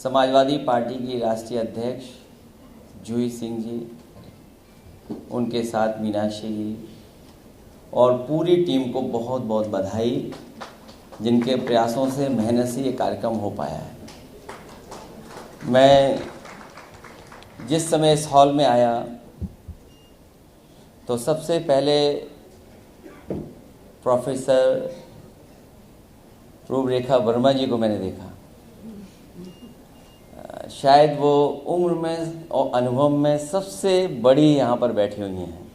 Samajwadi party की राष्ट्रीय अध्यक्ष जूही सिंह जी, उनके साथ मीनाक्षी जी और पूरी टीम को बहुत बहुत बधाई, जिनके प्रयासों से, मेहनत से ये कार्यक्रम हो पाया है। मैं जिस समय इस हॉल में आया तो सबसे पहले प्रोफेसर रूपरेखा वर्मा जी को मैंने देखा। शायद वो उम्र में और अनुभव में सबसे बड़ी यहाँ पर बैठी हुई हैं।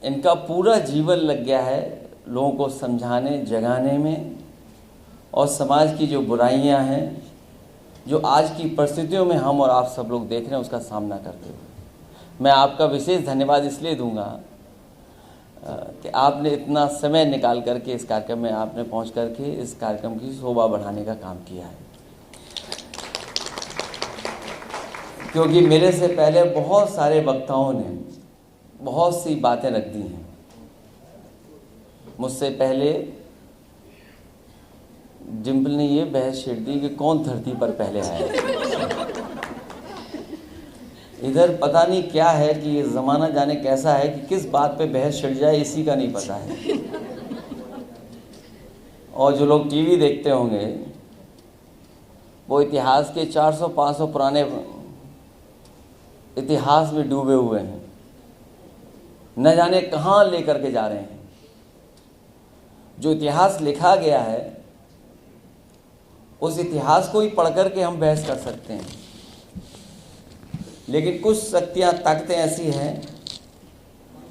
इनका पूरा जीवन लग गया है लोगों को समझाने, जगाने में, और समाज की जो बुराइयां हैं, जो आज की परिस्थितियों में हम और आप सब लोग देख रहे हैं, उसका सामना करते हुए मैं आपका विशेष धन्यवाद इसलिए दूंगा कि आपने इतना समय निकाल करके इस कार्यक्रम में आपने पहुंच करके इस कार्यक्रम की शोभा बढ़ाने का काम किया है। क्योंकि मेरे से पहले बहुत सारे वक्ताओं ने बहुत सी बातें रख दी हैं। मुझसे पहले डिम्पल ने ये बहस छेड़ दी कि कौन धरती पर पहले आया। इधर पता नहीं क्या है कि ये ज़माना जाने कैसा है कि किस बात पे बहस छिड़ जाए इसी का नहीं पता है। और जो लोग टीवी देखते होंगे वो इतिहास के 400-500 पुराने इतिहास में डूबे हुए हैं, न जाने कहाँ लेकर के जा रहे हैं। जो इतिहास लिखा गया है उस इतिहास को ही पढ़ करके हम बहस कर सकते हैं, लेकिन कुछ शक्तियां, ताकतें ऐसी हैं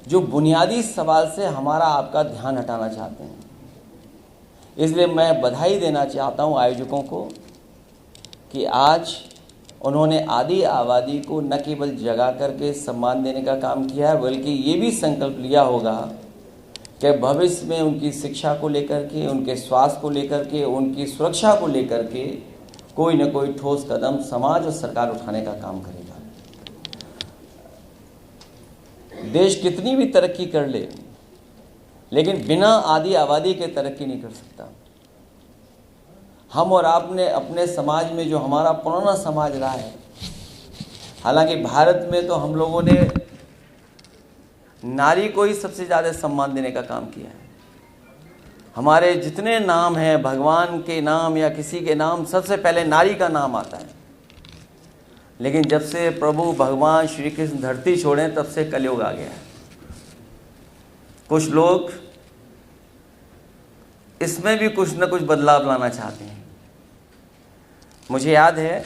जो बुनियादी सवाल से हमारा आपका ध्यान हटाना चाहते हैं। इसलिए मैं बधाई देना चाहता हूं आयोजकों को कि आज उन्होंने आदि आबादी को न केवल जगा करके सम्मान देने का काम किया है, बल्कि ये भी संकल्प लिया होगा कि भविष्य में उनकी शिक्षा को लेकर के, उनके स्वास्थ्य को लेकर के, उनकी सुरक्षा को लेकर के कोई न कोई ठोस कदम समाज और सरकार उठाने का काम करेगा। देश कितनी भी तरक्की कर ले, लेकिन बिना आदि आबादी के तरक्की नहीं कर सकता। हम और आपने अपने समाज में, जो हमारा पुराना समाज रहा है, हालांकि भारत में तो हम लोगों ने नारी को ही सबसे ज़्यादा सम्मान देने का काम किया है। हमारे जितने नाम हैं, भगवान के नाम या किसी के नाम, सबसे पहले नारी का नाम आता है। लेकिन जब से प्रभु भगवान श्री कृष्ण धरती छोड़े तब से कलयुग आ गया है। कुछ लोग इसमें भी कुछ न कुछ बदलाव लाना चाहते हैं। मुझे याद है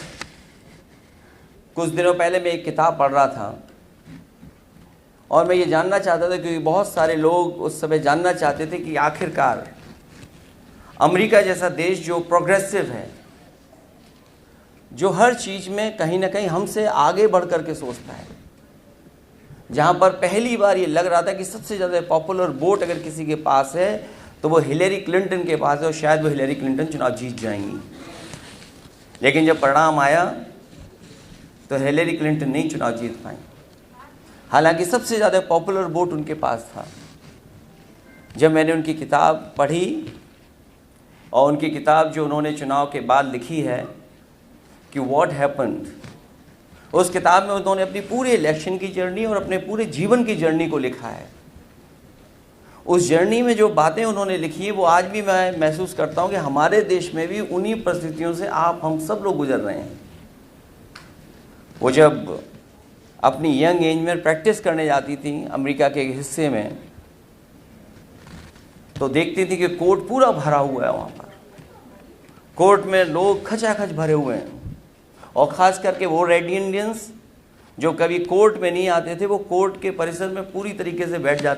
कुछ दिनों पहले मैं एक किताब पढ़ रहा था और मैं ये जानना चाहता था, क्योंकि बहुत सारे लोग उस समय जानना चाहते थे कि आखिरकार अमेरिका जैसा देश जो प्रोग्रेसिव है, जो हर चीज़ में कहीं ना कहीं हमसे आगे बढ़ कर के सोचता है, जहाँ पर पहली बार ये लग रहा था कि सबसे ज़्यादा पॉपुलर वोट अगर किसी के पास है तो वो हिलेरी क्लिंटन के पास है और शायद वो हिलेरी क्लिंटन चुनाव जीत जाएंगी। लेकिन जब परिणाम आया तो हिलेरी क्लिंटन नहीं चुनाव जीत पाई, हालांकि सबसे ज़्यादा पॉपुलर वोट उनके पास था। जब मैंने उनकी किताब पढ़ी और उनकी किताब जो उन्होंने चुनाव के बाद लिखी है कि व्हाट हैपेंड, उस किताब में उन्होंने अपनी पूरे इलेक्शन की जर्नी और अपने पूरे जीवन की जर्नी को लिखा है। उस जर्नी में जो बातें उन्होंने लिखी है वो आज भी मैं महसूस करता हूँ कि हमारे देश में भी उन्हीं परिस्थितियों से हम सब लोग गुजर रहे हैं। वो जब अपनी यंग एज में प्रैक्टिस करने जाती थी अमेरिका के हिस्से में, तो देखती थी कि कोर्ट पूरा भरा हुआ है। वहाँ पर कोर्ट में लोग खचाखच भरे हुए हैं, और ख़ास करके वो रेड इंडियंस जो कभी कोर्ट में नहीं आते थे, वो कोर्ट के परिसर में पूरी तरीके से बैठ जाते